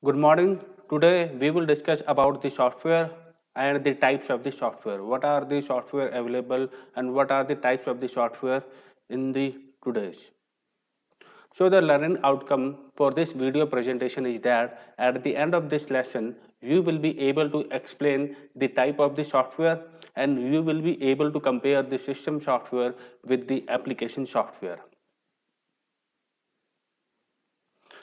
Good morning. Today we will discuss about the software and the types of the software. What are the software available and what are the types of the software in the today's. So the learning outcome for this video presentation is that at the end of this lesson you will be able to explain the type of the software and you will be able to compare the system software with the application software.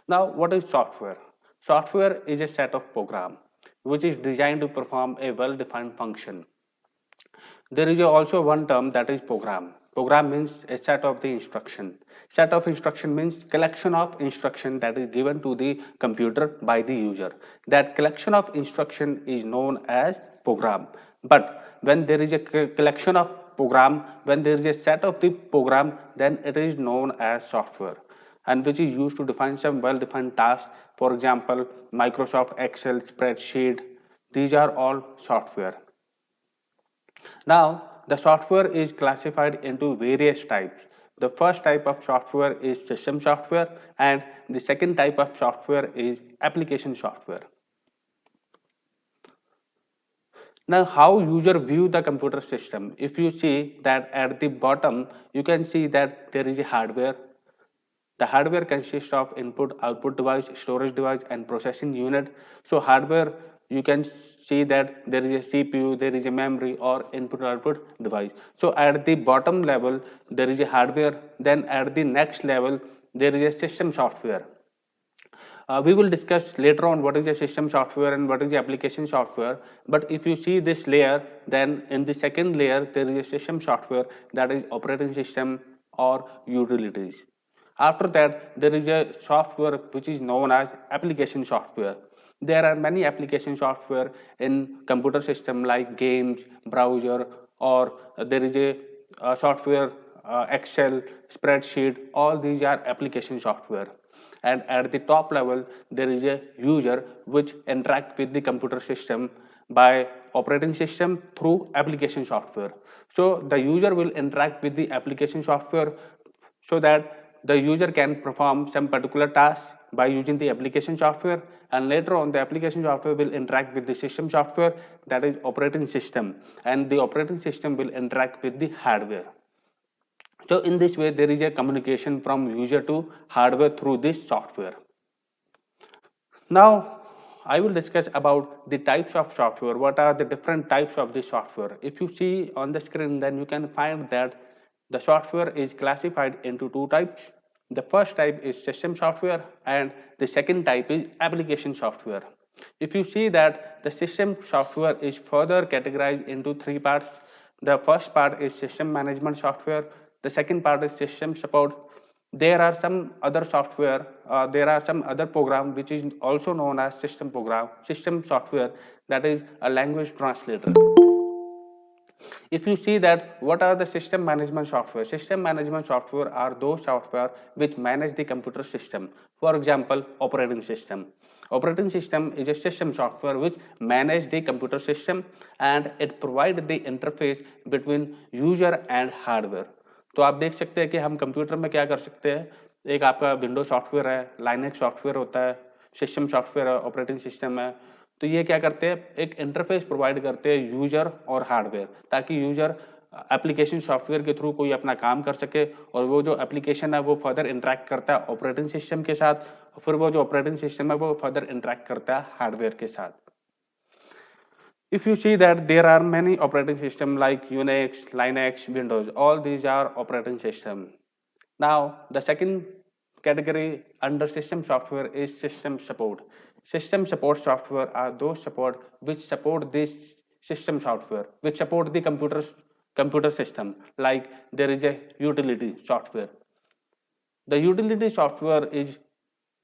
Now, what is software? Software is a set of program which is designed to perform a well-defined function. There is also one term that is program. Program means a set of the instruction. Set of instruction means collection of instruction that is given to the computer by the user. That collection of instruction is known as program. But when there is a collection of program, when there is a set of the program, then it is known as software and which is used to define some well-defined tasks. For example, Microsoft Excel, spreadsheet, these are all software. Now, the software is classified into various types. The first type of software is system software and the second type of software is application software. Now, how user view the computer system? If you see that at the bottom, you can see that there is a hardware. The hardware consists of input, output device, storage device, and processing unit. So hardware, you can see that there is a CPU, there is a memory or input output device. So at the bottom level, there is a hardware. Then at the next level, there is a system software. We will discuss later on what is the system software and what is the application software. But if you see this layer, then in the second layer, there is a system software that is operating system or utilities. After that, there is a software which is known as application software. There are many application software in computer system like games, browser, or there is a software, Excel, spreadsheet. All these are application software. And at the top level, there is a user which interact with the computer system by operating system through application software. So the user will interact with the application software so that the user can perform some particular task by using the application software, and later on the application software will interact with the system software, that is operating system, and the operating system will interact with the hardware. So in this way there is a communication from user to hardware through this software. Now I will discuss about the types of software. What are the different types of this software? If you see on the screen, then you can find that the software is classified into two types. The first type is system software and the second type is application software. If you see that the system software is further categorized into three parts. The first part is system management software. The second part is system support. There are some other software, there are some other program which is also known as system software, that is a language translator. If you see that what are the system management software are those software which manage the computer system. For example, operating system is a system software which manage the computer system and it provide the interface between user and hardware. तो आप देख सकते हैं कि हम computer में क्या कर सकते हैं. एक आपका विंडो सॉफ्टवेयर है, लाइनेक्स सॉफ्टवेयर होता है, सिस्टम सॉफ्टवेयर है, ऑपरेटिंग सिस्टम है. तो ये क्या करते हैं, एक इंटरफेस प्रोवाइड करते हैं यूजर और हार्डवेयर, ताकि यूजर एप्लीकेशन सॉफ्टवेयर के थ्रू कोई अपना काम कर सके और वो जो एप्लीकेशन है वो फर्दर इंटरेक्ट करता है ऑपरेटिंग सिस्टम के साथ, फिर वो जो ऑपरेटिंग सिस्टम है वो फर्दर इंटरेक्ट करता है हार्डवेयर के साथ. If you see that there are many operating systems like Unix, Linux, Windows, all these are operating system. Now, the second category under system software is system support. System support software are those support which support this system software, which support the computer system. Like there is a utility software. The utility software is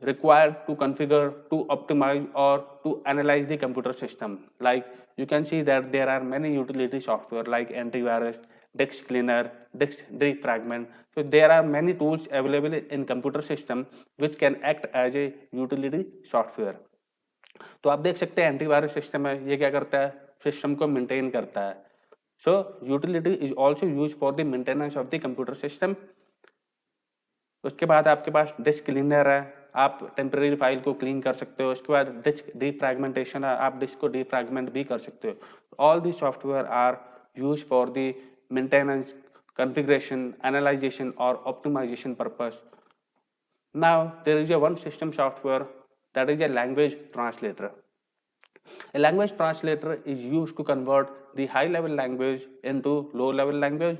required to configure, to optimize or to analyze the computer system. Like you can see that there are many utility software like antivirus, disk cleaner, disk defragment. So there are many tools available in computer system which can act as a utility software. तो आप देख सकते हैं antivirus system है, ये क्या करता है, सिस्टम को मेंटेन करता है. सो utility is also used for the maintenance of the computer system. उसके बाद आपके पास डिस्क क्लीनर है, आप टेम्परेरी फाइल को क्लीन कर सकते हो। उसके बाद डिस्क डीफ्रैगमेंटेशन है, आप डिस्क को डीफ्रैगमेंट भी कर सकते हो। All the software are use for the maintenance, configuration, analyzation or optimization purpose. Now there is a one system software, that is a language translator. A language translator is used to convert the high level language into low level language.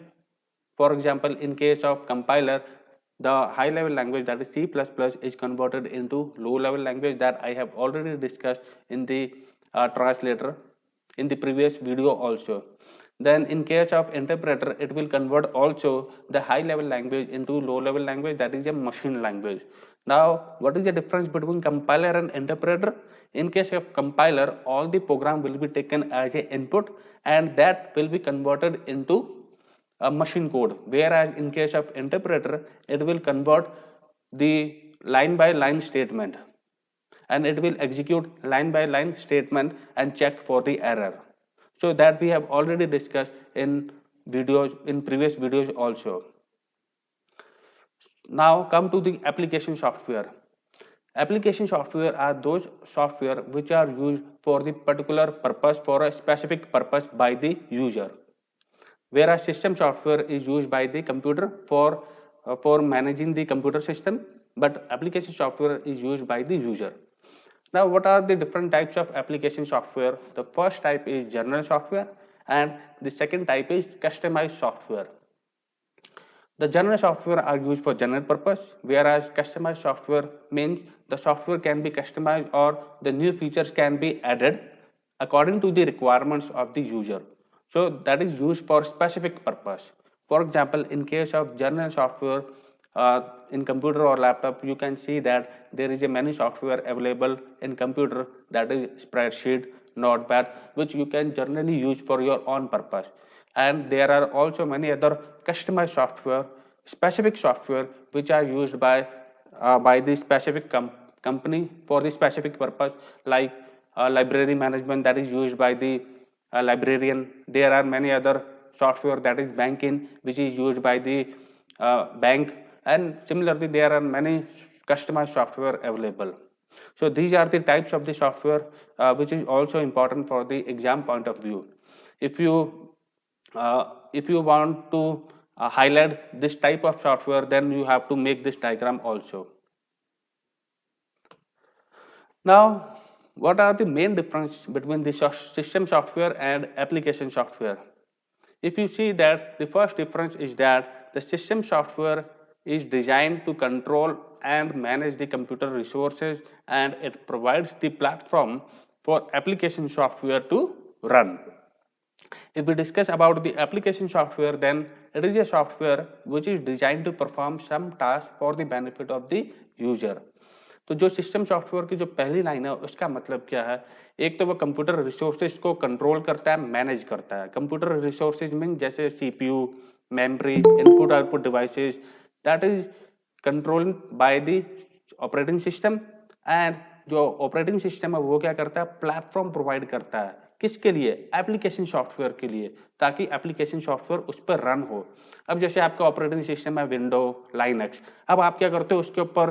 For example, in case of compiler, the high level language, that is C++, is converted into low level language that I have already discussed in the translator in the previous video also. Then in case of interpreter, it will convert also the high level language into low level language, that is a machine language. Now what is the difference between compiler and interpreter? In case of compiler, all the program will be taken as a input and that will be converted into a machine code, whereas in case of interpreter, it will convert the line by line statement and it will execute line by line statement and check for the error. So that we have already discussed in videos, in previous videos also. Now come to the application software. Application software are those software which are used for the particular purpose, for a specific purpose by the user, whereas system software is used by the computer for managing the computer system, but application software is used by the user. Now what are the different types of application software? The first type is general software and the second type is customized software. The general software are used for general purpose, whereas customized software means the software can be customized or the new features can be added according to the requirements of the user. So that is used for specific purpose. For example, in case of general software, in computer or laptop, you can see that there is a many software available in computer, that is spreadsheet, notepad, which you can generally use for your own purpose. And there are also many other customized software, specific software, which are used by the specific company for the specific purpose, like library management, that is used by the librarian. There are many other software, that is banking, which is used by the bank, and similarly there are many customized software available. So these are the types of the software which is also important for the exam point of view. If you want to highlight this type of software, then you have to make this diagram also. Now what are the main difference between the system software and application software? If you see that the first difference is that the system software is designed to control and manage the computer resources, and it provides the platform for application software to run. If we discuss about the application software, then it is a software which is designed to perform some task for the benefit of the user. तो जो system software की जो पहली line है उसका मतलब क्या है? एक तो वो कंप्यूटर रिसोर्सेज को कंट्रोल करता है, मैनेज करता है. कंप्यूटर रिसोर्सेज मीन जैसे CPU, memory, input output devices, that is controlled by the operating system. And जो ऑपरेटिंग सिस्टम है वो क्या करता है? प्लेटफॉर्म प्रोवाइड करता है. किसके लिए? एप्लीकेशन सॉफ्टवेयर के लिए, ताकि एप्लीकेशन सॉफ्टवेयर उस पर रन हो. अब जैसे आपका ऑपरेटिंग सिस्टम है विंडो, लाइनक्स, अब आप क्या करते हो? उसके ऊपर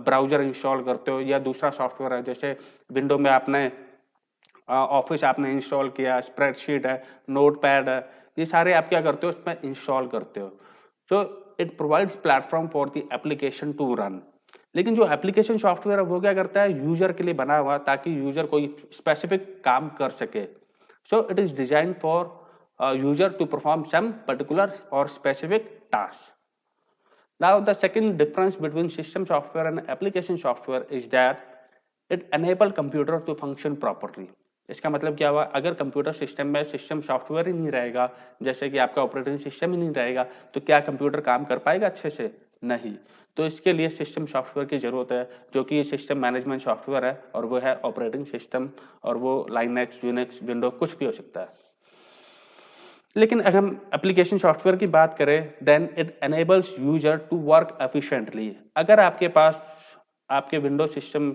ब्राउजर इंस्टॉल करते हो, या दूसरा सॉफ्टवेयर है जैसे विंडो में आपने ऑफिस आपने इंस्टॉल किया, स्प्रेडशीट है, नोटपैड है, ये सारे आप क्या करते हो? उसमें इंस्टॉल करते हो. So it provides platform for the application to run. लेकिन जो एप्लीकेशन सॉफ्टवेयर है वो क्या करता है? यूजर के लिए बना हुआ, ताकि यूजर कोई स्पेसिफिक काम कर सके. सो it is design for user to perform some particular or specific task. Now the second difference between system software and application software is that it enable computer to function properly. इसका मतलब क्या हुआ? अगर computer system में system software ही नहीं रहेगा, जैसे कि आपका ऑपरेटिंग सिस्टम ही नहीं रहेगा, तो क्या कंप्यूटर काम कर पाएगा अच्छे से? नहीं. तो इसके लिए सिस्टम सॉफ्टवेयर की जरूरत है, जो कि सिस्टम मैनेजमेंट सॉफ्टवेयर है, और वो है ऑपरेटिंग सिस्टम, और वो लाइनक्स, यूनिक्स, विंडो, कुछ भी हो सकता है. लेकिन अगर हम एप्लीकेशन सॉफ्टवेयर की बात करें, then it enables user to work efficiently. अगर आपके पास आपके विंडो सिस्टम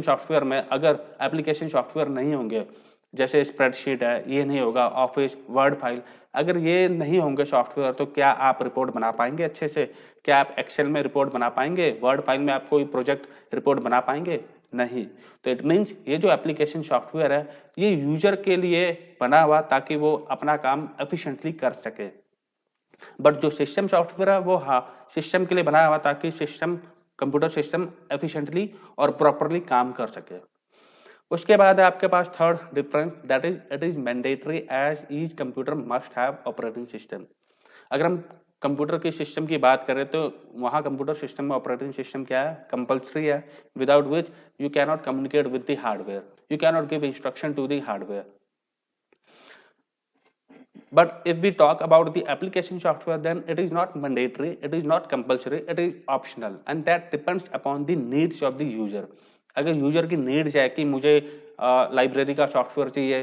सॉफ्टवेयर में अगर एप्लीकेशन सॉफ्टवेयर नहीं होंगे, जैसे स्प्रेडशीट है, ये नहीं होगा, ऑफिस, वर्ड फाइल, अगर ये नहीं होंगे सॉफ्टवेयर तो क्या आप रिपोर्ट बना पाएंगे अच्छे से? क्या आप एक्सेल में रिपोर्ट बना पाएंगे? वर्ड फाइल में आप कोई प्रोजेक्ट रिपोर्ट बना पाएंगे? नहीं। तो इट मीन्स ये जो एप्लीकेशन सॉफ्टवेयर है ये यूजर के लिए बना हुआ ताकि वो अपना काम एफिशिएंटली कर सके। बट जो सिस्टम सॉफ्टवेयर है वो हाँ सिस्टम के लिए बनाया हुआ ताकि सिस्टम कंप्यूटर सिस्टम एफिशिएंटली और प्रॉपरली काम कर सके। उसके बाद है आपके पास third difference, that is it is mandatory as each computer must have operating system. अगर हम कंप्यूटर के सिस्टम की बात करें तो वहाँ कंप्यूटर सिस्टम में ऑपरेटिंग सिस्टम क्या है? कंपल्सरी है, without which you can not communicate with the hardware, you can not give instruction to the hardware. But if we talk about the application software, then it is not mandatory, it is not compulsory, it is optional, and that depends upon the needs of the user. अगर user की needs है कि मुझे library का software चाहिए,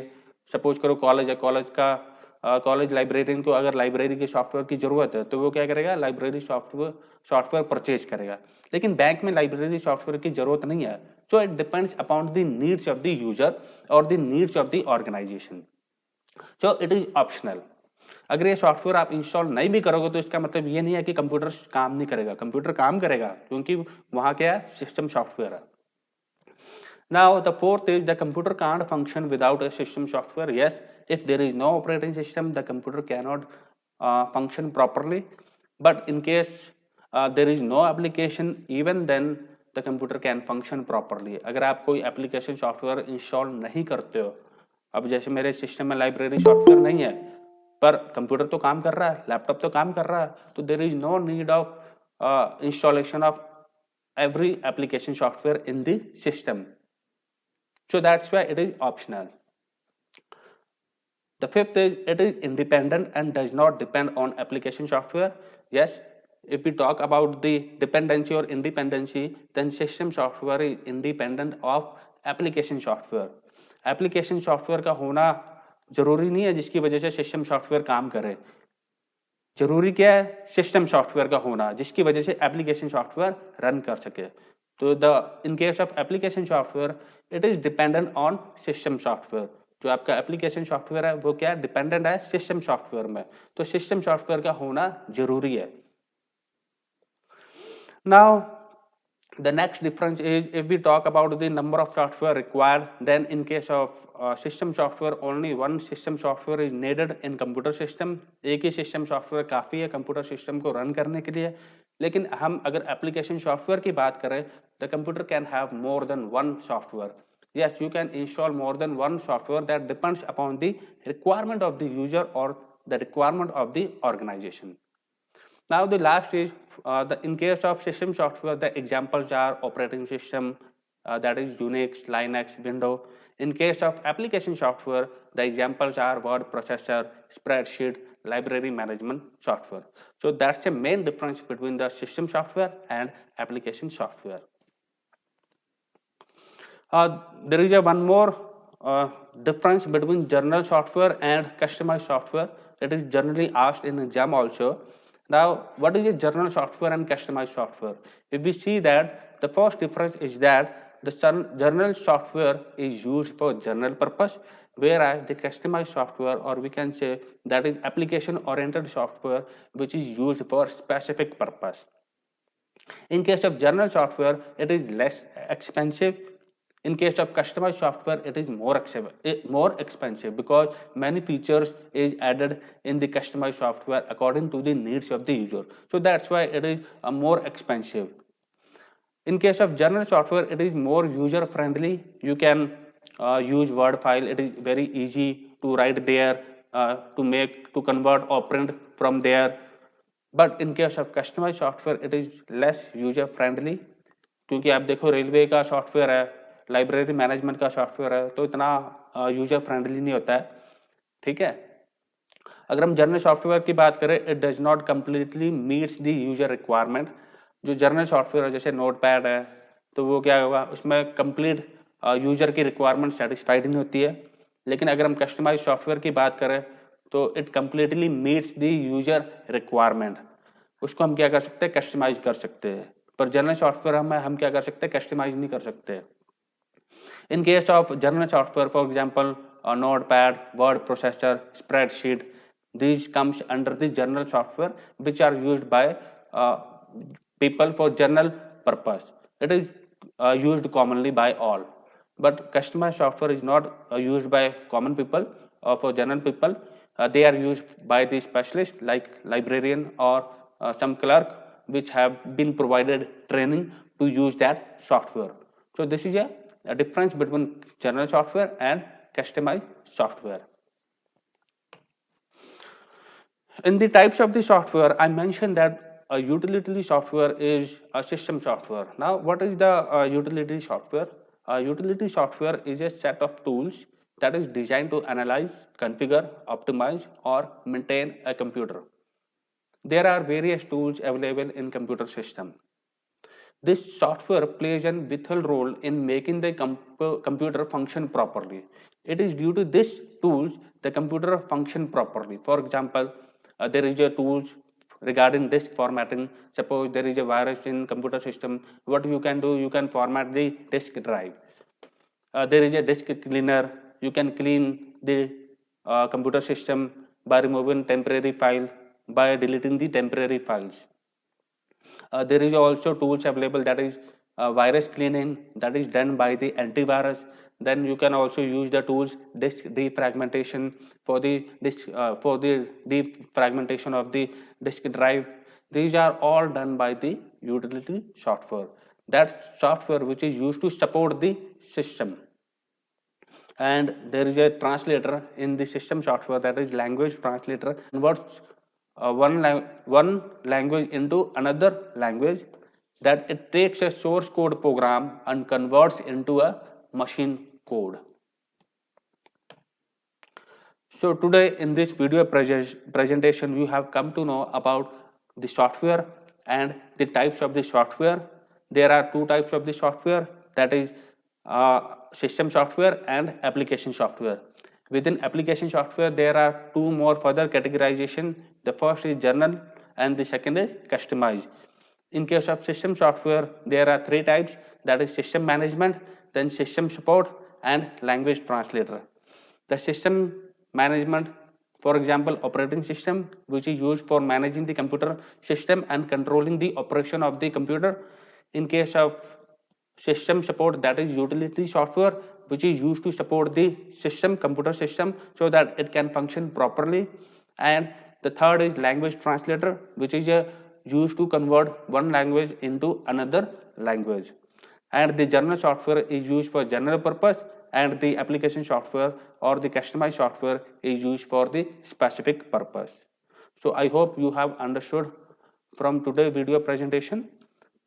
suppose करो college है, college का कॉलेज लाइब्रेरियन को अगर लाइब्रेरी के सॉफ्टवेयर की जरूरत है तो वो क्या करेगा? लाइब्रेरी सॉफ्टवेयर परचेज करेगा। लेकिन बैंक में लाइब्रेरी सॉफ्टवेयर की जरूरत नहीं है। So it depends upon the needs of the user और the needs of the organisation. So it is optional. अगर ये सॉफ्टवेयर आप इंस्टॉल नहीं भी करोगे तो इसका मतलब ये नहीं है कि कंप्यूटर काम नहीं करेगा, कंप्यूटर काम करेगा क्योंकि वहां क्या है? सिस्टम सॉफ्टवेयर है। Now the fourth is the computer can't function without a system software. Yes, if there is no operating system, the computer cannot function properly. But in case there is no application, even then the computer can function properly. अगर आप कोई application software install नहीं करते हो, अब जैसे मेरे system में लाइब्रेरी सॉफ्टवेयर नहीं है पर कंप्यूटर तो काम कर रहा है, लैपटॉप तो काम कर रहा है, तो there is no need of installation of every application software in the system. So that's why it is optional. The fifth is it is independent and does not depend on application software. Yes, if we talk about the dependency or independency, then system software is independent of application software. Application software का होना जरूरी नहीं है जिसकी वजह से system software काम करे। जरूरी क्या है? सिस्टम सॉफ्टवेयर का होना जिसकी वजह से एप्लीकेशन सॉफ्टवेयर रन कर सके। तो the in case of application software it is dependent on system software. जो आपका एप्लीकेशन सॉफ्टवेयर है वो क्या डिपेंडेंट है? सिस्टम सॉफ्टवेयर में। तो सिस्टम सॉफ्टवेयर का होना जरूरी है। Now the next difference is if we talk about the number of software required, then in case of system software only one system software is needed in computer system। एक ही system software काफी है computer system को run करने के लिए। लेकिन हम अगर application software की बात करें, the computer can have more than one software। Yes, you can install more than one software, that depends upon the requirement of the user or the requirement of the organization। Now the last is in case of system software, the examples are operating system, that is Unix, Linux, Windows. In case of application software, the examples are word processor, spreadsheet, library management software. So that's the main difference between the system software and application software. There is one more difference between general software and customized software. It is generally asked in exam also. Now, what is a general software and customized software? If we see that the first difference is that the general software is used for general purpose, whereas the customized software, or we can say that is application oriented software, which is used for specific purpose. In case of general software, it is less expensive. In case of customized software, it is more expensive because many features is added in the customized software according to the needs of the user. So that's why it is more expensive. In case of general software, it is more user friendly. You can use Word file. It is very easy to write there, to convert or print from there. But in case of customized software, it is less user friendly क्योंकि आप देखो railway का software है, library management का software है, तो इतना user friendly नहीं होता है। ठीक है, अगर हम जनरल सॉफ्टवेयर की बात करें, it does not completely meets the user requirement. जो जनरल सॉफ्टवेयर है जैसे नोटपैड है, तो वो क्या होगा, उसमें कंप्लीट यूजर की रिक्वायरमेंट सेटिस्फाइड नहीं होती है। लेकिन अगर हम कस्टमाइज सॉफ्टवेयर की बात करें तो it completely meets the user requirement. उसको हम क्या कर सकते हैं? कस्टमाइज कर सकते हैं। पर जनरल सॉफ्टवेयर हम क्या कर सकते हैं? कस्टमाइज नहीं कर सकते। In case of general software, for example notepad, word processor, spreadsheet, These comes under the general software which are used by people for general purpose. It is used commonly by all, but customized software is not used by common people or for general people. They are used by the specialist like librarian or some clerk which have been provided training to use that software. So this is a difference between general software and customized software. In the types of the software, I mentioned that a utility software is a system software. Now, what is the utility software? Utility software is a set of tools that is designed to analyze, configure, optimize, or maintain a computer. There are various tools available in computer system. This software plays an vital role in making the computer function properly. It is due to this tools the computer function properly. For example, there is a tools regarding disk formatting. Suppose there is a virus in computer system. What you can do? You can format the disk drive. There is a disk cleaner. You can clean the computer system by removing temporary file, by deleting the temporary files. There is also tools available that is virus cleaning that is done by the antivirus. Then you can also use the tools disk defragmentation for the defragmentation of the disk drive. These are all done by the utility software. That software which is used to support the system. And there is a translator in the system software, that is language translator, converts one language into another language, that it takes a source code program and converts into a machine code. So today in this video presentation, you have come to know about the software and the types of the software. There are two types of the software, that is system software and application software. Within application software, there are two more further categorization. The first is general and the second is customized. In case of system software, there are three types, that is system management, then system support and language translator. The system management, for example, operating system, which is used for managing the computer system and controlling the operation of the computer. In case of system support, that is utility software, which is used to support the system, computer system, so that it can function properly. And the third is language translator, which is used to convert one language into another language. And the general software is used for general purpose, and the application software or the customized software is used for the specific purpose. So I hope you have understood from today's video presentation.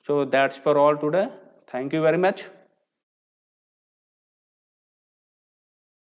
So that's for all today. Thank you very much.